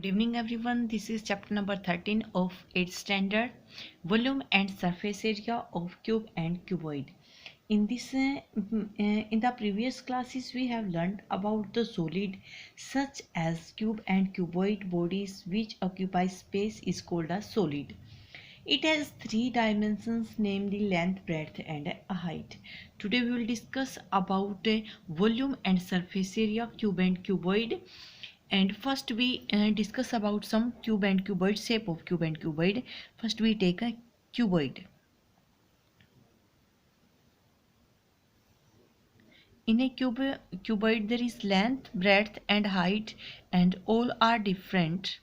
Good evening everyone. This is chapter number 13 of 8th standard, volume and surface area of cube and cuboid. In the previous classes we have learned about the solid such as cube and cuboid bodies which occupy space is called a solid. It has three dimensions, namely length, breadth and height. Today we will discuss about volume and surface area, cube and cuboid. And first we discuss about some cube and cuboid, shape of cube and cuboid. First we take a cuboid. In a cuboid there is length, breadth and height and all are different.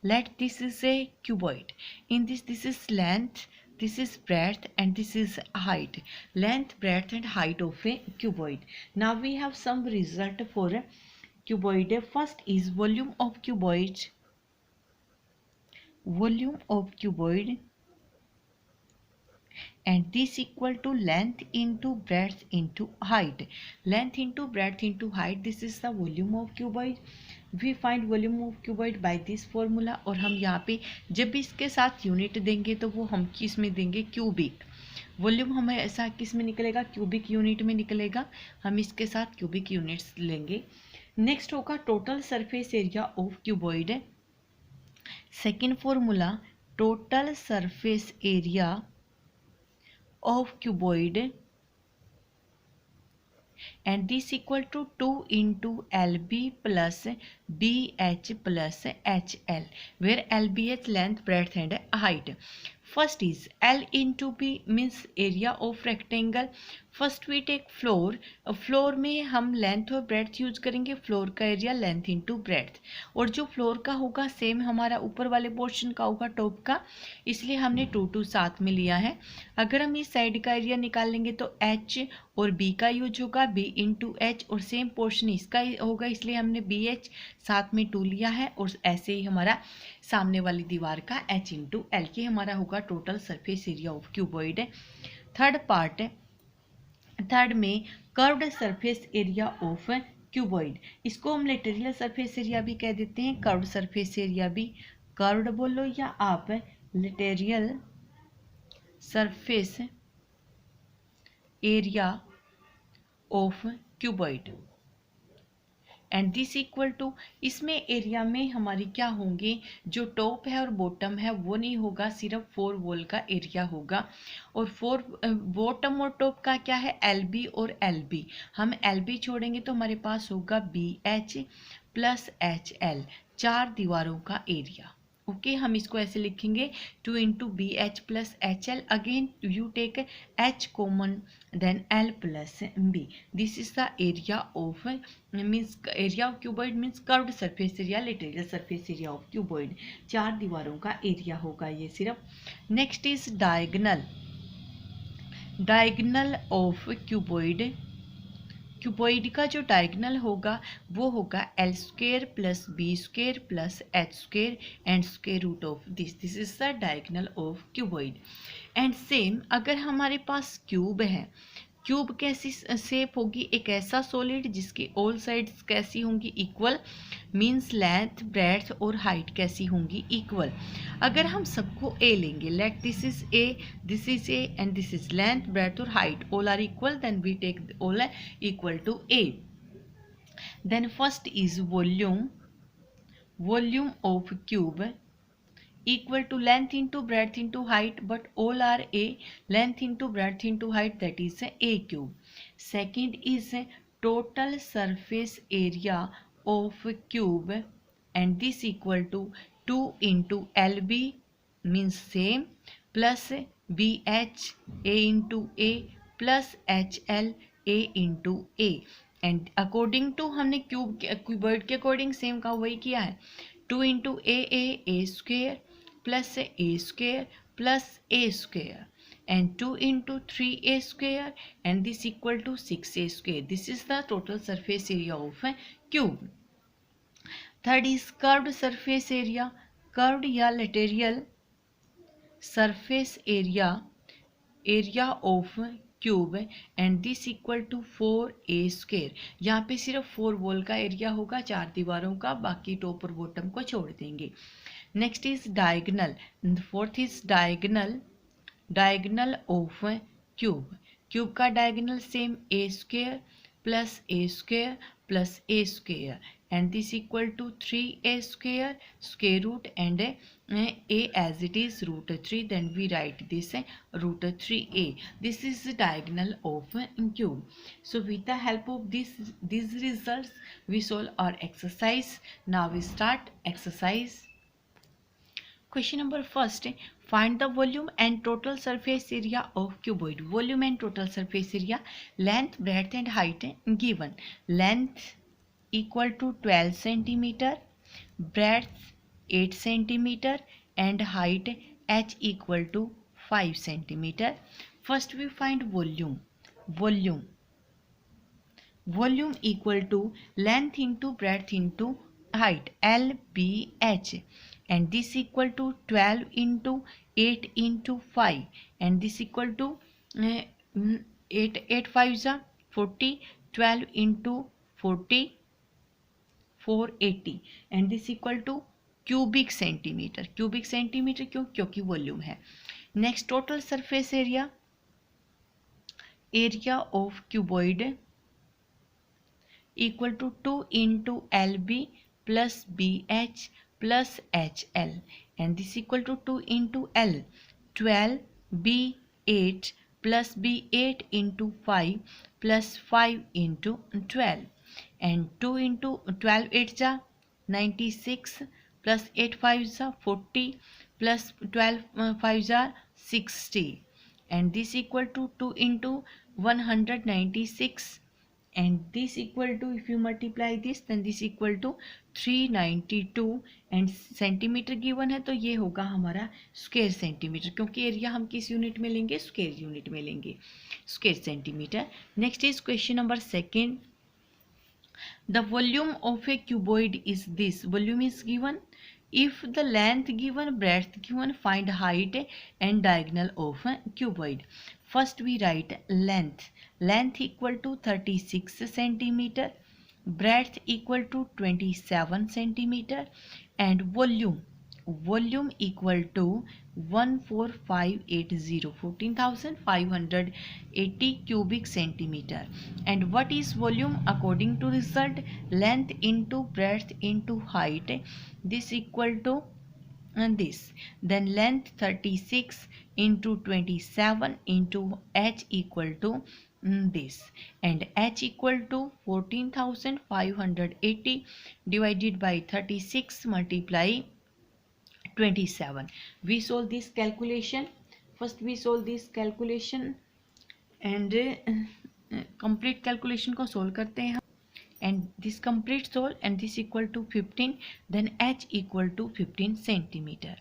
Let this is a cuboid. In this is length, this is breadth and this is height. Length, breadth and height of a cuboid. Now we have some result for a cuboid. First is volume of cuboid. Volume of cuboid, and this equal to length into breadth into height. Length into breadth into height, this is the volume of cuboid. We find volume of cuboid by this formula. और हम यहाँ पे जब भी इसके साथ unit देंगे तो वो हम किस में देंगे, क्यूबिक. वॉल्यूम हमें ऐसा किस में निकलेगा, क्यूबिक यूनिट में निकलेगा. हम इसके साथ क्यूबिक यूनिट्स लेंगे. नेक्स्ट होगा total surface area of cuboid. Second formula, total surface area of cuboid, and this equal to 2 into LB plus BH plus HL, where LBH length, breadth and height. First is L into B means area of rectangle. First we take floor. Floor में हम length और breadth use करेंगे. Floor का area length into breadth, और जो floor का होगा same हमारा ऊपर वाले पोर्शन का होगा, टॉप का, इसलिए हमने 2 साथ में लिया है. अगर हम इस साइड का एरिया निकाल लेंगे तो एच और बी का यूज होगा, बी इंटू एच, और सेम पोर्शन इसका होगा, इसलिए हमने बी एच साथ में 2 लिया है. और ऐसे ही हमारा सामने वाली दीवार का एच इंटू एल, के हमारा होगा total surface area of cuboid. Third part, third में curved surface area of cuboid. इसको हम लेटेरियल सरफेस एरिया भी कह देते हैं, कर्व्ड सरफेस एरिया भी. कर्व्ड बोलो या आप lateral surface area of cuboid. And this equal to, इसमें एरिया में हमारी क्या होंगे, जो टॉप है और बॉटम है वो नहीं होगा, सिर्फ 4 वॉल का एरिया होगा. और 4 बॉटम और टॉप का क्या है, LB और LB. हम LB छोड़ेंगे तो हमारे पास होगा BH प्लस HL, 4 दीवारों का एरिया. ओके, हम इसको ऐसे लिखेंगे 2 into BH plus HL. Again you take H common, then L plus B. This is the area of, means area of cuboid means curved surface area, lateral surface area of cuboid. 4 दीवारों का area होगा ये सिर्फ. Next is diagonal. Diagonal of cuboid. Cuboid का जो diagonal होगा वो होगा L square plus B square plus H square and square root of this. This is the diagonal of cuboid. And same अगर हमारे पास क्यूब है, क्यूब कैसी शेप होगी, एक ऐसा सॉलिड जिसकी ऑल साइड्स कैसी होंगी, इक्वल, मीन्स लेंथ, ब्रेड्थ और हाइट कैसी होंगी, इक्वल. अगर हम सबको ए लेंगे, let this is a, this is a and this is length, breadth और height, all are equal, then we take all equal to a. Then first is volume. Volume of cube equal to length into breadth into height, but all are a, length into breadth into height, that is a cube. Second is total surface area of cube, and this equal to 2 into LB means same plus BH A into A plus HL A into A. And according to हमने cuboid के according same का वही किया है, 2 into A square plus A square plus A square and 2 into 3a square and this equal to 6a square. This is the total surface area of a cube. Third is curved surface area. Curved या lateral surface area, area of cube and this equal to 4a²। यहाँ पे सिर्फ 4 wall का area होगा, 4 दीवारों का, बाकी top और बॉटम को छोड़ देंगे। Next is diagonal, fourth is diagonal of cube. Cube का diagonal same a² plus a² plus a² and this equal to 3a square root and a as it is root 3, then we write this root 3a. This is the diagonal of cube. So with the help of these results we solve our exercise. Now we start exercise. Question number first, find the volume and total surface area of cuboid. Volume and total surface area, length, breadth and height given. Length equal to 12 centimeter, breadth 8 centimeter and height h equal to 5 centimeter. First we find volume. Volume equal to length into breadth into height, LBH, and this equal to 12 into 8 into 5, and this equal to 8 5 are 40, 12 into 40 480, and this equal to cubic centimeter क्यों? क्योंकि volume है। Next total surface area of cuboid equal to 2 into LB plus BH plus HL, and this equal to 2 into L, 12 B8 plus B8 into 5 plus 5 into 12, and 2 into 12 8 ja 96 plus 8 5 ja 40 plus 12 5 ja 60, and this equal to 2 into 196, and this equal to, if you multiply this then this equal to 392, and centimetre given है तो ये होगा हमारा square centimetre, क्योंकि area हम किस unit में लेंगे? स्क्वायर यूनिट में लेंगे, square centimetre. Next is question number second, the volume of a cuboid is this. Volume is given, if the length given, breadth given, find height and diagonal of a cuboid. First we write length equal to 36 centimeter, breadth equal to 27 centimeter, and volume equal to 14580 14,580 cubic centimeter. And what is volume? According to result, length into breadth into height, this equal to this, then length 36 into 27 into h equal to this, and h equal to 14,580 divided by 36 multiply 27. We solve this calculation. First we solve this calculation and complete calculation को solve करते हैं, and this complete solve, and this equal to 15, then h equal to 15 centimeter.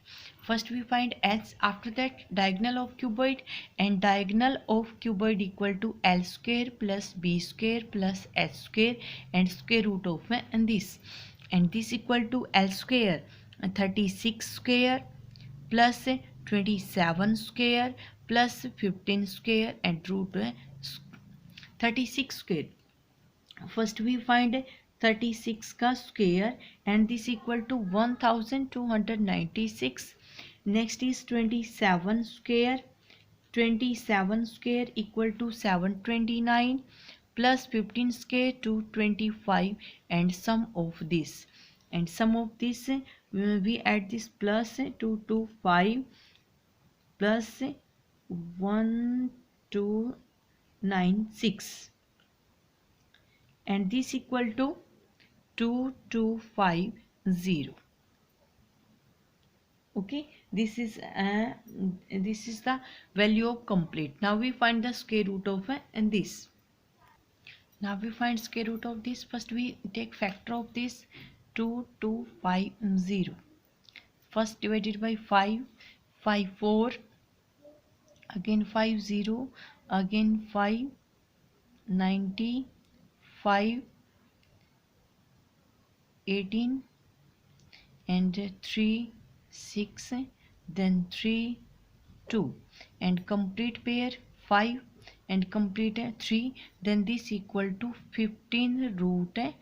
First we find h, after that diagonal of cuboid, and diagonal of cuboid equal to l square plus b square plus h square and square root of and this equal to l square 36 square plus 27 square plus 15 square and root 36 square. First we find 36 का square, and this equal to 1296. Next is 27 square equal to 729 plus 15 square to 25, and sum of this we add this plus 225 plus 1296, and this equal to 2250. Okay, this is the value of complete. Now we find the square root of and this. Now we find square root of this. First we take factor of this, 2250. First divided by 5, 5 4, again 5 0, again 5 90, 5 18, and 3 6, then 3 2, and complete pair 5 and complete है 3, then this equal to 15√10,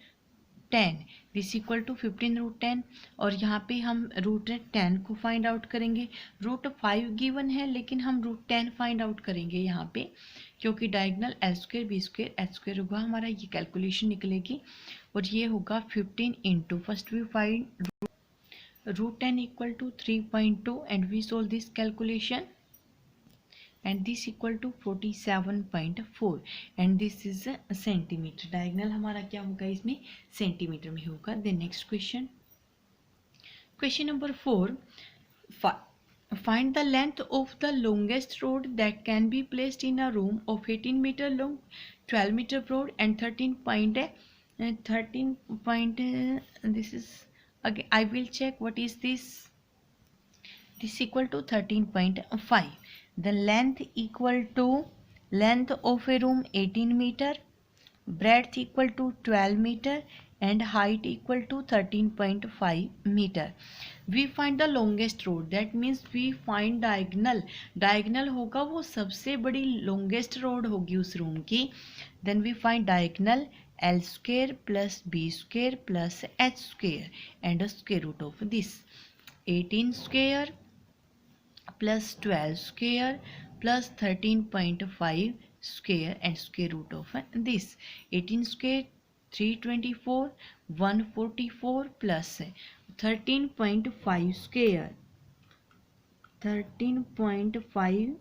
this equal to 15√10, और यहाँ पे हम √10 को find out करेंगे। √5 given है लेकिन हम √10 फाइंड आउट करेंगे यहाँ पे, क्योंकि डायगनल L² B² H² होगा हमारा, ये कैलकुलेशन निकलेगी और ये होगा 15 into, first we find √10 equal to 3.2 and we solve this calculation and this equal to 47.4 and this is a centimetre. Diagonal हमारा क्या होगा इसमें, सेंटीमीटर में होगा। Then next question, question number 4, find the length of the longest rod that can be placed in a room of 18 meter long, 12 meter broad and 13 point this is, again I will check what is this equal to 13.5. The length equal to length of a room 18 meter, breadth equal to 12 meter and height equal to 13.5 meter. We find the longest road, that means we find diagonal, diagonal होगा वो सबसे बड़ी longest road होगी उस room की। Then we find diagonal L² plus B² plus H² and a square root of this, 18² plus 12² plus 13.5² and square root of this, 18² 324, 144 plus 13.5² 13.5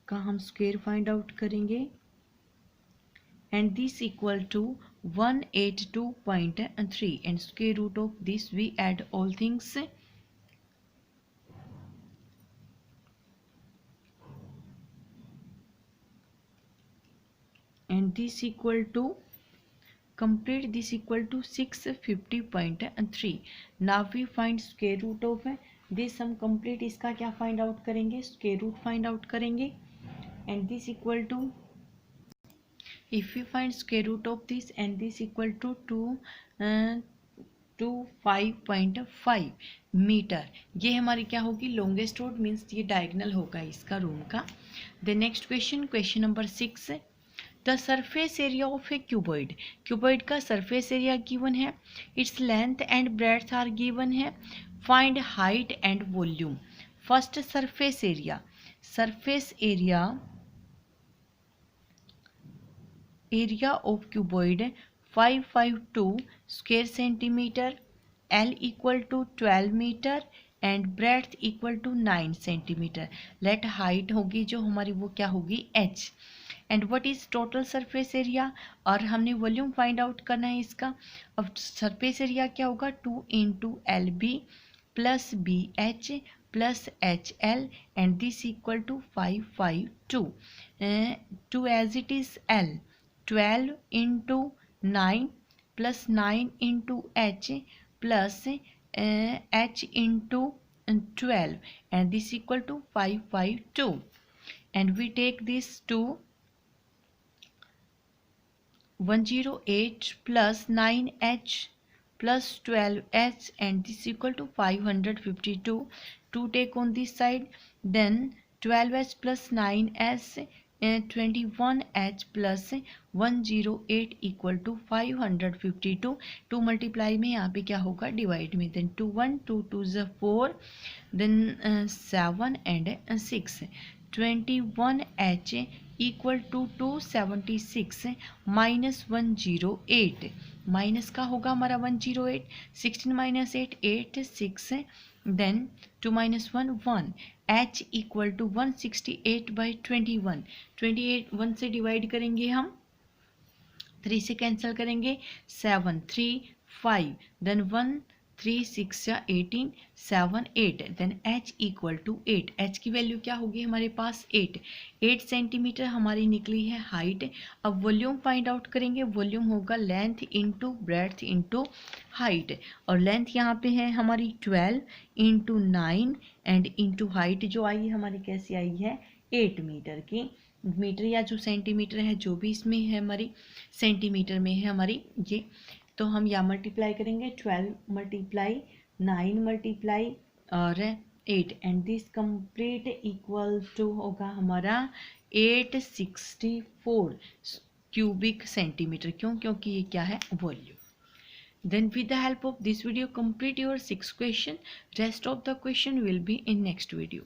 का हम square find out करेंगे and this equal to 182.3 and square root of this we add all things and this equal to complete, this equal to 650.3. now we find square root of this, हम complete इसका क्या find out करेंगे, square root find out करेंगे and this equal to, if we find square root of this and this equal to 5.5 metre, ये हमारी क्या होगी longest rod, means ये डायगनल होगा इसका रूम का। The next question, question number 6, the surface area of a cuboid, cuboid का surface area given है, it's length and breadth are given है, find height and volume. First surface area, surface area of cuboid 552 square centimetre, L equal to 12 metre and breadth equal to 9 centimetre. Let height होगी जो हमारी वो क्या होगी h, and what is total surface area, और हमने volume find out करना है इसका। अब सरफेस एरिया क्या होगा 2 into LB plus BH plus HL and this equal to 552 2 as it is L 12 into 9 plus 9 into H plus H into 12 and this equal to 552 and we take this to 108 plus 9H plus 12H and this equal to 552. To take on this side, then 12H plus 9S 21H plus 108 equal to 552. 2 multiply में यहाँ पे क्या होगा divide में, then 2 1 2 2 is 4 then 7 and 6 21H equal to 276 minus 108, minus का होगा हमारा 108, 16 minus 8 8 6 then 2 minus 1 1, H equal to 168/21, 28 1 से डिवाइड करेंगे हम, 3 से कैंसिल करेंगे 7 3 5 then 1 3 6 18 7 8 then H equal to 8, H की वैल्यू क्या होगी हमारे पास 8 सेंटीमीटर हमारी निकली है हाइट। अब वॉल्यूम फाइंड आउट करेंगे, वॉल्यूम होगा length into breadth into height, और लेंथ यहाँ पे है हमारी 12 इंटू 9 एंड इंटू हाइट जो आई हमारी कैसी आई है 8 मीटर की, मीटर या जो सेंटीमीटर है जो भी इसमें है हमारी सेंटीमीटर में है हमारी ये, तो हम यहाँ मल्टीप्लाई करेंगे 12 मल्टीप्लाई 9 मल्टीप्लाई और 8 and this complete equal to होगा हमारा 864 क्यूबिक सेंटीमीटर। क्यों? क्योंकि ये क्या है? Volume. Then with the help of this video complete your 6 question. Rest of the question will be in next video.